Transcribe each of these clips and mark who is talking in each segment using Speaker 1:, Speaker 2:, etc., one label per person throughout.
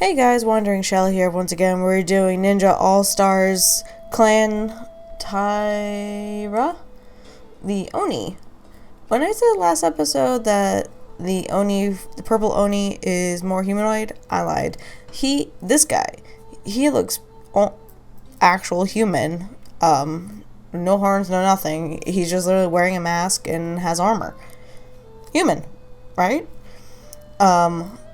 Speaker 1: Hey guys, Wandering Shell here once again. We're doing Ninja All-Stars Clan Tyra, the Oni. When I said last episode that the purple Oni is more humanoid, I lied. This guy, he looks actual human. No horns, no nothing. He's just literally wearing a mask and has armor. Human, right?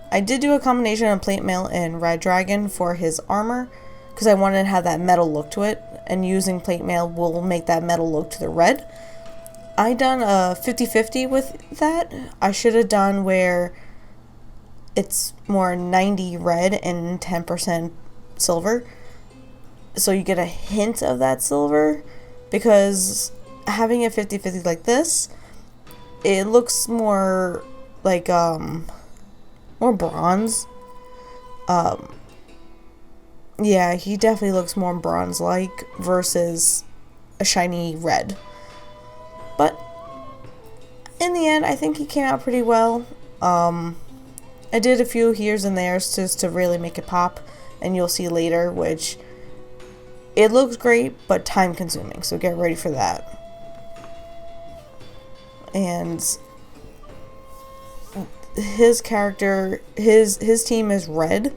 Speaker 1: I did do a combination of plate mail and red dragon for his armor because I wanted to have that metal look to it, and using plate mail will make that metal look to the red. I done a 50-50 with that. I should have done where it's more 90 red and 10% silver, so you get a hint of that silver, because having a 50-50 like this, it looks more like more bronze. Yeah, he definitely looks more bronze-like versus a shiny red. But in the end, I think he came out pretty well. I did a few here's and there's just to really make it pop, and you'll see later, which it looks great, but time-consuming, so get ready for that. And his character, his team is red,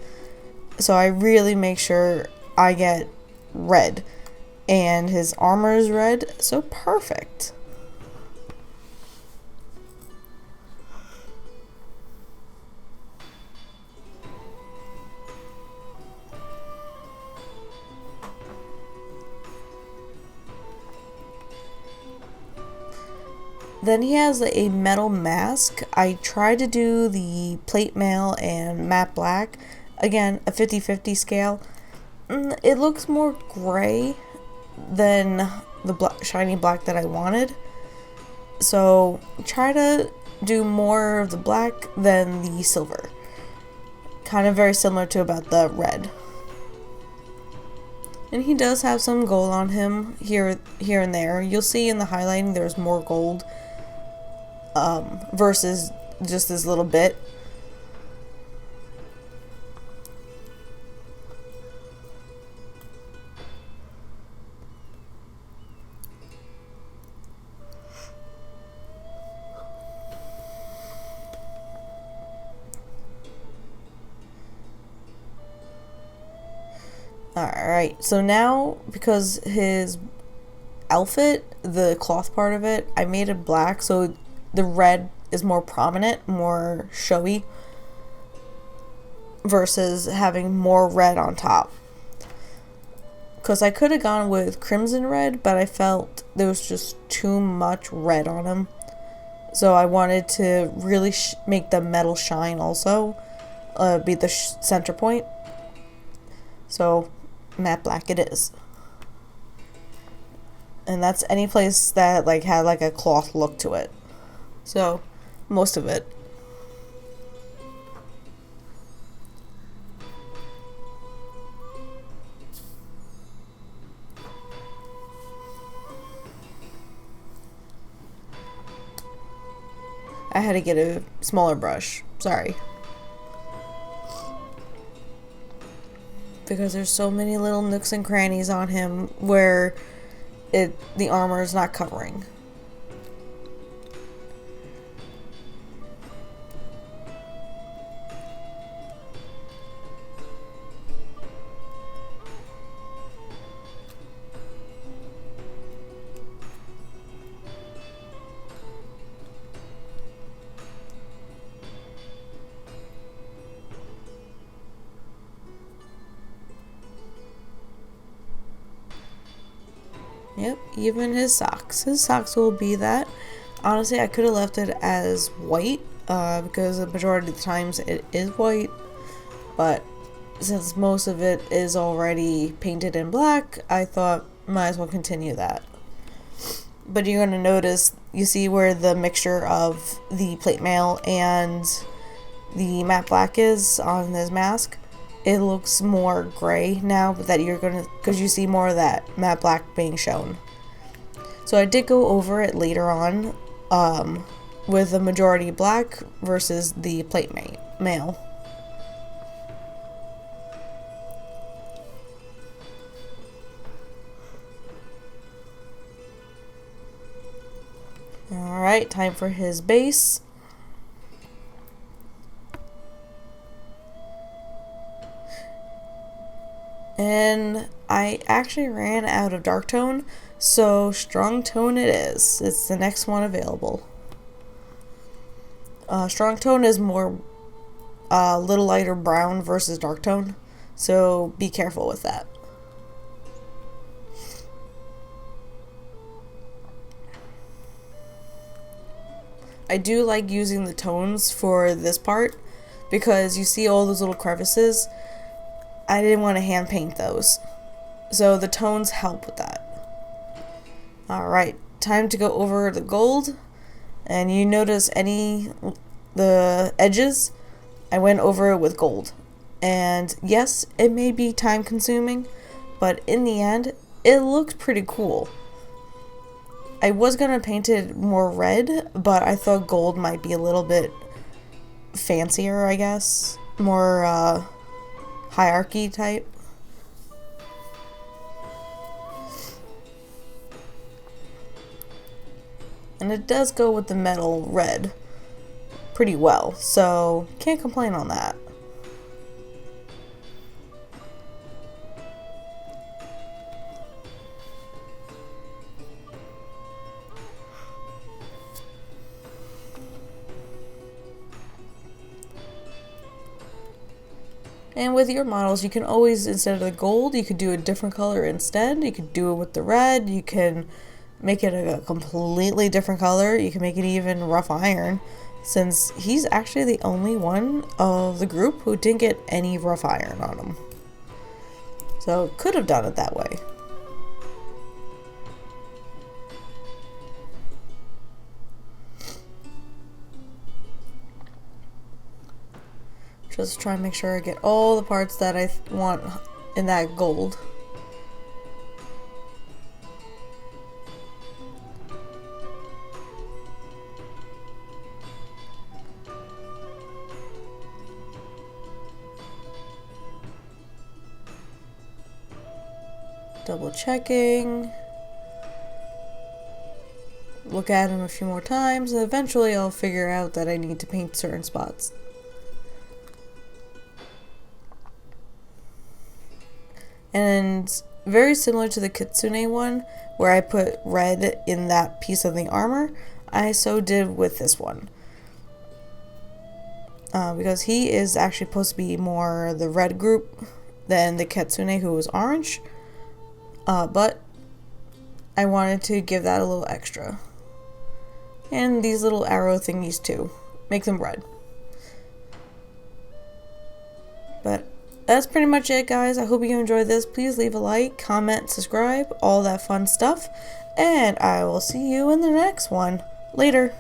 Speaker 1: so I really make sure I get red, and his armor is red, so perfect. Then he has a metal mask. I tried to do the plate mail and matte black. Again, a 50-50 scale. It looks more gray than the shiny black that I wanted. So try to do more of the black than the silver. Kind of very similar to about the red. And he does have some gold on him here and there. You'll see in the highlighting there's more gold. Versus just this little bit. Alright, so now, because his outfit, the cloth part of it, I made it black, so the red is more prominent, more showy, versus having more red on top. Because I could have gone with crimson red, but I felt there was just too much red on him. So I wanted to really make the metal shine also, be the center point. So matte black it is. And that's any place that had a cloth look to it. So, most of it. I had to get a smaller brush. Sorry. Because there's so many little nooks and crannies on him where the armor is not covering. Yep, even his socks. His socks will be that. Honestly, I could have left it as white, because the majority of the times it is white. But since most of it is already painted in black, I thought might as well continue that. But you're going to notice, you see where the mixture of the plate mail and the matte black is on his mask? It looks more gray now that because you see more of that matte black being shown. So I did go over it later on, with the majority black versus the plate mail. Alright, time for his base. And I actually ran out of dark tone, so strong tone it is. It's the next one available. Strong tone is more little lighter brown versus dark tone, so be careful with that. I do like using the tones for this part because you see all those little crevices. I didn't want to hand paint those, so the tones help with that. Alright, time to go over the gold, and you notice the edges, I went over it with gold. And yes, it may be time consuming, but in the end, it looked pretty cool. I was gonna paint it more red, but I thought gold might be a little bit fancier, I guess. More, hierarchy type. And it does go with the metal red pretty well, so can't complain on that. And with your models, you can always, instead of the gold, you could do a different color instead. You could do it with the red. You can make it a completely different color. You can make it even rough iron, since he's actually the only one of the group who didn't get any rough iron on him. So could have done it that way. Just try and make sure I get all the parts that I want in that gold. Double checking. Look at him a few more times, and eventually I'll figure out that I need to paint certain spots. And very similar to the Kitsune one, where I put red in that piece of the armor, I so did with this one. Because he is actually supposed to be more the red group than the Kitsune, who was orange. But I wanted to give that a little extra. And these little arrow thingies too. Make them red. But that's pretty much it, guys. I hope you enjoyed this. Please leave a like, comment, subscribe, all that fun stuff. And I will see you in the next one. Later.